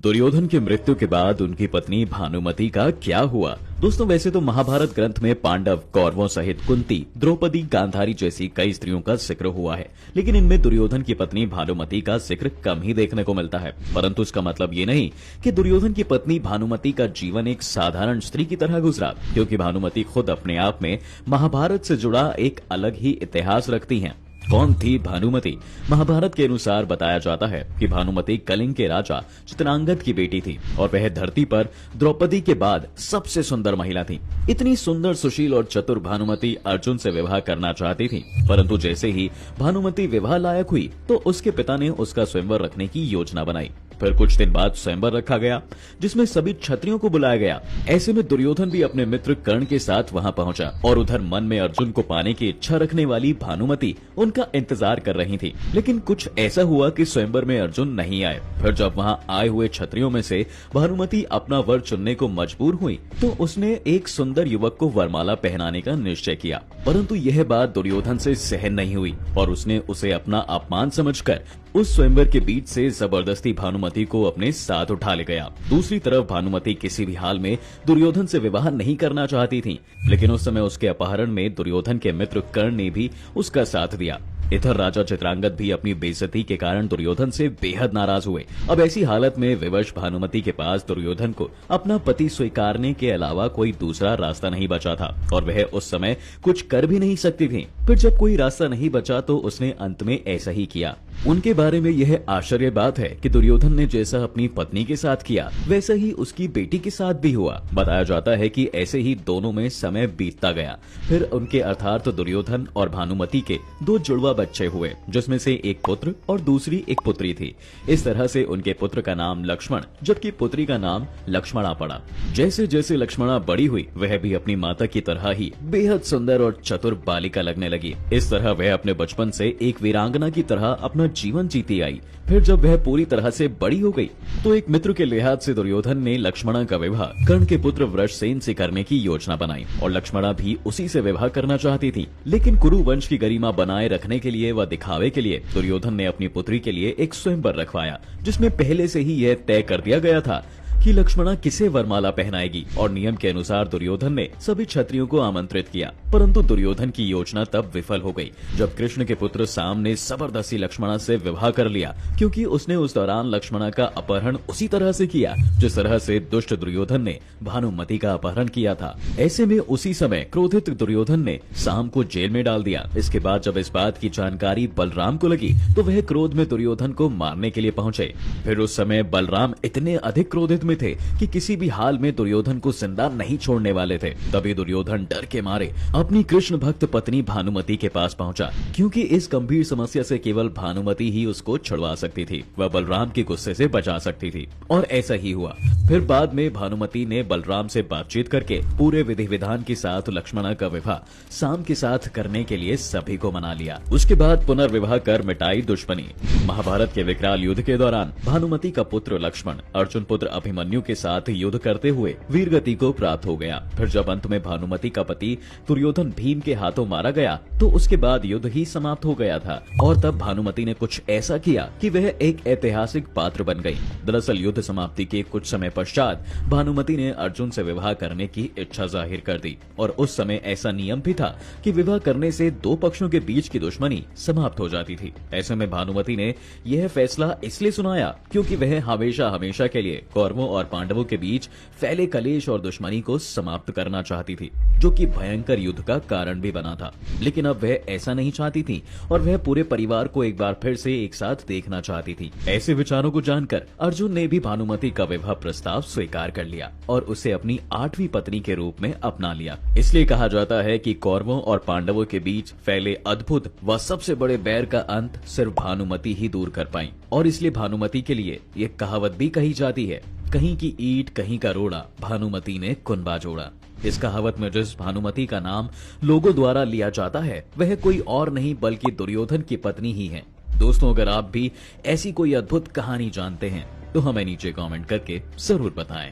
दुर्योधन की मृत्यु के बाद उनकी पत्नी भानुमति का क्या हुआ। दोस्तों, वैसे तो महाभारत ग्रंथ में पांडव, कौरवों सहित कुंती, द्रौपदी, गांधारी जैसी कई स्त्रियों का जिक्र हुआ है, लेकिन इनमें दुर्योधन की पत्नी भानुमति का जिक्र कम ही देखने को मिलता है। परंतु इसका मतलब ये नहीं कि दुर्योधन की पत्नी भानुमति का जीवन एक साधारण स्त्री की तरह गुजरा, क्योंकि भानुमति खुद अपने आप में महाभारत से जुड़ा एक अलग ही इतिहास रखती हैं। कौन थी भानुमति? महाभारत के अनुसार बताया जाता है कि भानुमति कलिंग के राजा चित्रांगद की बेटी थी और वह धरती पर द्रौपदी के बाद सबसे सुंदर महिला थी। इतनी सुंदर, सुशील और चतुर भानुमति अर्जुन से विवाह करना चाहती थी, परंतु जैसे ही भानुमति विवाह लायक हुई तो उसके पिता ने उसका स्वयंवर रखने की योजना बनाई। फिर कुछ दिन बाद स्वयंवर रखा गया, जिसमें सभी क्षत्रियों को बुलाया गया। ऐसे में दुर्योधन भी अपने मित्र कर्ण के साथ वहां पहुंचा और उधर मन में अर्जुन को पाने की इच्छा रखने वाली भानुमति उनका इंतजार कर रही थी। लेकिन कुछ ऐसा हुआ कि स्वयंवर में अर्जुन नहीं आए। फिर जब वहां आए हुए क्षत्रियों में से भानुमति अपना वर चुनने को मजबूर हुई तो उसने एक सुंदर युवक को वरमाला पहनाने का निश्चय किया, परंतु यह बात दुर्योधन से सहन नहीं हुई और उसने उसे अपना अपमान समझकर उस स्वयंवर के बीच से जबरदस्ती भानुमति को अपने साथ उठा ले गया। दूसरी तरफ भानुमति किसी भी हाल में दुर्योधन से विवाह नहीं करना चाहती थी, लेकिन उस समय उसके अपहरण में दुर्योधन के मित्र कर्ण ने भी उसका साथ दिया। इधर राजा चित्रांगद भी अपनी बेइज्जती के कारण दुर्योधन से बेहद नाराज हुए। अब ऐसी हालत में विवश भानुमति के पास दुर्योधन को अपना पति स्वीकारने के अलावा कोई दूसरा रास्ता नहीं बचा था और वह उस समय कुछ कर भी नहीं सकती थी। फिर जब कोई रास्ता नहीं बचा तो उसने अंत में ऐसा ही किया। उनके बारे में यह आश्चर्य बात है कि दुर्योधन ने जैसा अपनी पत्नी के साथ किया वैसा ही उसकी बेटी के साथ भी हुआ। बताया जाता है कि ऐसे ही दोनों में समय बीतता गया। फिर उनके अर्थात दुर्योधन और भानुमति के दो जुड़वा बच्चे हुए, जिसमें से एक पुत्र और दूसरी एक पुत्री थी। इस तरह से उनके पुत्र का नाम लक्ष्मण जबकि पुत्री का नाम लक्ष्मणा पड़ा। जैसे जैसे लक्ष्मणा बड़ी हुई वह भी अपनी माता की तरह ही बेहद सुंदर और चतुर बालिका लगने लगी। इस तरह वह अपने बचपन से एक वीरांगना की तरह अपना जीवन जीती आई। फिर जब वह पूरी तरह से बड़ी हो गई तो एक मित्र के लिहाज से दुर्योधन ने लक्ष्मणा का विवाह कर्ण के पुत्र वृषसेन से करने की योजना बनाई और लक्ष्मणा भी उसी से विवाह करना चाहती थी। लेकिन कुरु वंश की गरिमा बनाए रखने के लिए व दिखावे के लिए दुर्योधन ने अपनी पुत्री के लिए एक स्वयंवर रखवाया, जिसमें पहले से ही यह तय कर दिया गया था कि लक्ष्मणा किसे वरमाला पहनाएगी और नियम के अनुसार दुर्योधन ने सभी क्षत्रियों को आमंत्रित किया। परंतु दुर्योधन की योजना तब विफल हो गई जब कृष्ण के पुत्र साम ने जबरदस्ती लक्ष्मणा से विवाह कर लिया, क्योंकि उसने उस दौरान लक्ष्मणा का अपहरण उसी तरह से किया जिस तरह से दुष्ट दुर्योधन ने भानुमति का अपहरण किया था। ऐसे में उसी समय क्रोधित दुर्योधन ने साम को जेल में डाल दिया। इसके बाद जब इस बात की जानकारी बलराम को लगी तो वह क्रोध में दुर्योधन को मारने के लिए पहुंचे। फिर उस समय बलराम इतने अधिक क्रोधित थे कि किसी भी हाल में दुर्योधन को जिंदा नहीं छोड़ने वाले थे। तभी दुर्योधन डर के मारे अपनी कृष्ण भक्त पत्नी भानुमति के पास पहुंचा, क्योंकि इस गंभीर समस्या से केवल भानुमति ही उसको छुड़वा सकती थी, वह बलराम के गुस्से से बचा सकती थी। और ऐसा ही हुआ। फिर बाद में भानुमति ने बलराम से बातचीत करके पूरे विधि विधान के साथ लक्ष्मणा का विवाह साम के साथ करने के लिए सभी को मना लिया। उसके बाद पुनर्विवाह कर मिटाई दुश्मनी। महाभारत के विकराल युद्ध के दौरान भानुमति का पुत्र लक्ष्मण अर्जुन पुत्र अभिमन्यु के साथ युद्ध करते हुए वीरगति को प्राप्त हो गया। फिर जब अंत में भानुमति का पति दुर्योधन भीम के हाथों मारा गया तो उसके बाद युद्ध ही समाप्त हो गया था और तब भानुमति ने कुछ ऐसा किया कि वह एक ऐतिहासिक पात्र बन गई। दरअसल युद्ध समाप्ति के कुछ समय पश्चात भानुमति ने अर्जुन से विवाह करने की इच्छा जाहिर कर दी और उस समय ऐसा नियम भी था कि विवाह करने से दो पक्षों के बीच की दुश्मनी समाप्त हो जाती थी। ऐसे में भानुमति ने यह फैसला इसलिए सुनाया क्योंकि वह हमेशा हमेशा के लिए कौरवों और पांडवों के बीच फैले कलेश और दुश्मनी को समाप्त करना चाहती थी, जो कि भयंकर युद्ध का कारण भी बना था। लेकिन अब वह ऐसा नहीं चाहती थी और वह पूरे परिवार को एक बार फिर से एक साथ देखना चाहती थी। ऐसे विचारों को जानकर अर्जुन ने भी भानुमति का विवाह प्रस्ताव स्वीकार कर लिया और उसे अपनी 8वीं पत्नी के रूप में अपना लिया। इसलिए कहा जाता है कि कौरवों और पांडवों के बीच फैले अद्भुत व सबसे बड़े बैर का अंत सिर्फ भानुमति ही दूर कर पाई और इसलिए भानुमति के लिए ये कहावत भी कही जाती है, कहीं की ईंट कहीं का रोड़ा, भानुमति ने कुनबा जोड़ा। इस कहावत में जिस भानुमति का नाम लोगों द्वारा लिया जाता है वह कोई और नहीं बल्कि दुर्योधन की पत्नी ही है। दोस्तों, अगर आप भी ऐसी कोई अद्भुत कहानी जानते हैं तो हमें नीचे कमेंट करके जरूर बताएं।